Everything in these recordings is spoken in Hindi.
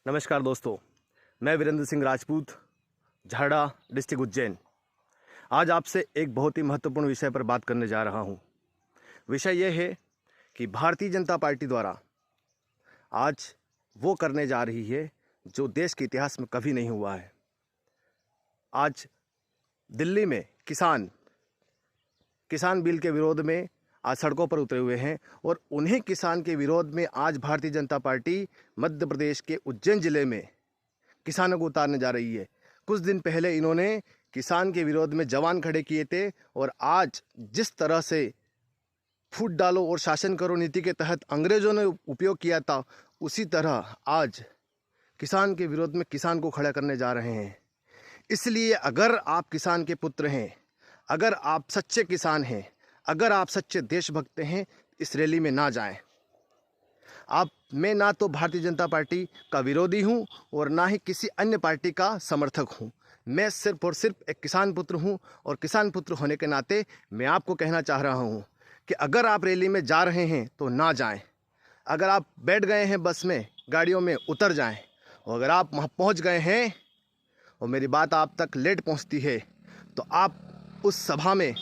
नमस्कार दोस्तों, मैं वीरेंद्र सिंह राजपूत, झाड़ा डिस्ट्रिक्ट उज्जैन। आज आपसे एक बहुत ही महत्वपूर्ण विषय पर बात करने जा रहा हूं। विषय यह है कि भारतीय जनता पार्टी द्वारा आज वो करने जा रही है जो देश के इतिहास में कभी नहीं हुआ है। आज दिल्ली में किसान बिल के विरोध में आज सड़कों पर उतरे हुए हैं और उन्हीं किसान के विरोध में आज भारतीय जनता पार्टी मध्य प्रदेश के उज्जैन जिले में किसानों को उतारने जा रही है। कुछ दिन पहले इन्होंने किसान के विरोध में जवान खड़े किए थे और आज जिस तरह से फूट डालो और शासन करो नीति के तहत अंग्रेजों ने उपयोग किया था, उसी तरह आज किसान के विरोध में किसान को खड़ा करने जा रहे हैं। इसलिए अगर आप किसान के पुत्र हैं, अगर आप सच्चे किसान हैं, अगर आप सच्चे देशभक्त हैं, इस रैली में ना जाएं। मैं ना तो भारतीय जनता पार्टी का विरोधी हूं और ना ही किसी अन्य पार्टी का समर्थक हूं। मैं सिर्फ और सिर्फ एक किसान पुत्र हूं और किसान पुत्र होने के नाते मैं आपको कहना चाह रहा हूं कि अगर आप रैली में जा रहे हैं तो ना जाएं। अगर आप बैठ गए हैं बस में, गाड़ियों में, उतर जाएं। और अगर आप वहाँ पहुँच गए हैं और मेरी बात आप तक लेट पहुँचती है तो आप उस सभा में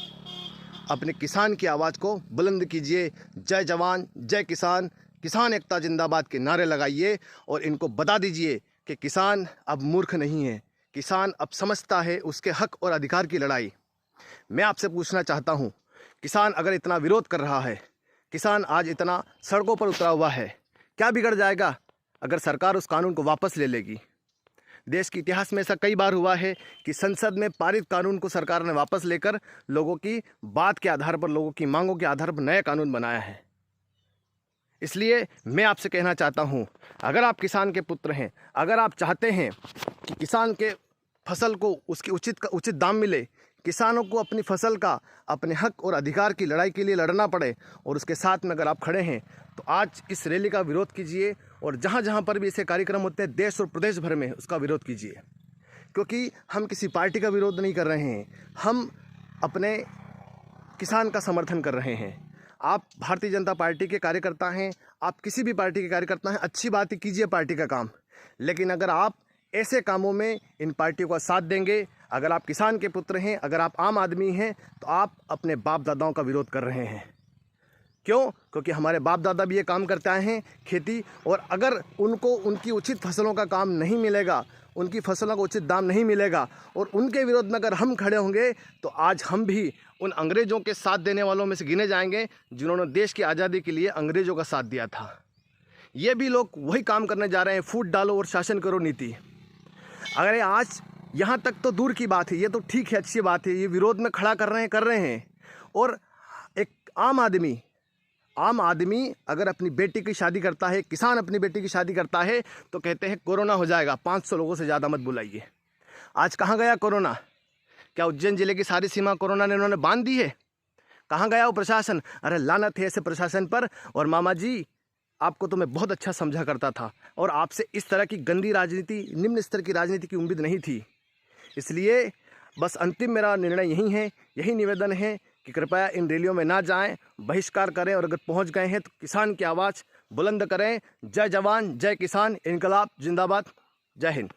अपने किसान की आवाज़ को बुलंद कीजिए। जय जवान, जय किसान, किसान एकता जिंदाबाद के नारे लगाइए और इनको बता दीजिए कि किसान अब मूर्ख नहीं है, किसान अब समझता है उसके हक और अधिकार की लड़ाई। मैं आपसे पूछना चाहता हूँ, किसान अगर इतना विरोध कर रहा है, किसान आज इतना सड़कों पर उतरा हुआ है, क्या बिगड़ जाएगा अगर सरकार उस कानून को वापस ले लेगी? देश के इतिहास में ऐसा कई बार हुआ है कि संसद में पारित कानून को सरकार ने वापस लेकर लोगों की बात के आधार पर, लोगों की मांगों के आधार पर नया कानून बनाया है। इसलिए मैं आपसे कहना चाहता हूं, अगर आप किसान के पुत्र हैं, अगर आप चाहते हैं कि किसान के फसल को उसकी उचित दाम मिले, किसानों को अपनी फसल का, अपने हक और अधिकार की लड़ाई के लिए लड़ना पड़े और उसके साथ में अगर आप खड़े हैं तो आज इस रैली का विरोध कीजिए और जहाँ जहाँ पर भी ऐसे कार्यक्रम होते हैं देश और प्रदेश भर में उसका विरोध कीजिए। क्योंकि हम किसी पार्टी का विरोध नहीं कर रहे हैं, हम अपने किसान का समर्थन कर रहे हैं। आप भारतीय जनता पार्टी के कार्यकर्ता हैं, आप किसी भी पार्टी के कार्यकर्ता हैं, अच्छी बात है, कीजिए पार्टी का काम। लेकिन अगर आप ऐसे कामों में इन पार्टियों का साथ देंगे, अगर आप किसान के पुत्र हैं, अगर आप आम आदमी हैं, तो आप अपने बाप दादाओं का विरोध कर रहे हैं। क्यों? क्योंकि हमारे बाप दादा भी ये काम करते आए हैं, खेती, और अगर उनको उनकी उचित फसलों का काम नहीं मिलेगा, उनकी फसलों का उचित दाम नहीं मिलेगा और उनके विरोध में अगर हम खड़े होंगे तो आज हम भी उन अंग्रेज़ों के साथ देने वालों में से गिने जाएंगे जिन्होंने देश की आज़ादी के लिए अंग्रेज़ों का साथ दिया था। ये भी लोग वही काम करने जा रहे हैं, फूट डालो और शासन करो नीति। अगर ये आज यहाँ तक तो दूर की बात है, ये तो ठीक है, अच्छी बात है, ये विरोध में खड़ा कर रहे हैं। और एक आम आदमी अगर अपनी बेटी की शादी करता है, किसान अपनी बेटी की शादी करता है तो कहते हैं कोरोना हो जाएगा, 500 लोगों से ज़्यादा मत बुलाइए। आज कहाँ गया कोरोना? क्या उज्जैन जिले की सारी सीमा कोरोना ने उन्होंने बांध दी है? कहाँ गया वो प्रशासन? अरे लानत है ऐसे प्रशासन पर। और मामा जी, आपको तो मैं बहुत अच्छा समझा करता था और आपसे इस तरह की गंदी राजनीति, निम्न स्तर की राजनीति की उम्मीद नहीं थी। इसलिए बस अंतिम मेरा निर्णय यही है, यही निवेदन है कि कृपया इन रैलियों में ना जाएं, बहिष्कार करें और अगर पहुंच गए हैं तो किसान की आवाज़ बुलंद करें। जय जवान, जय किसान, इनकलाब जिंदाबाद। जय हिंद।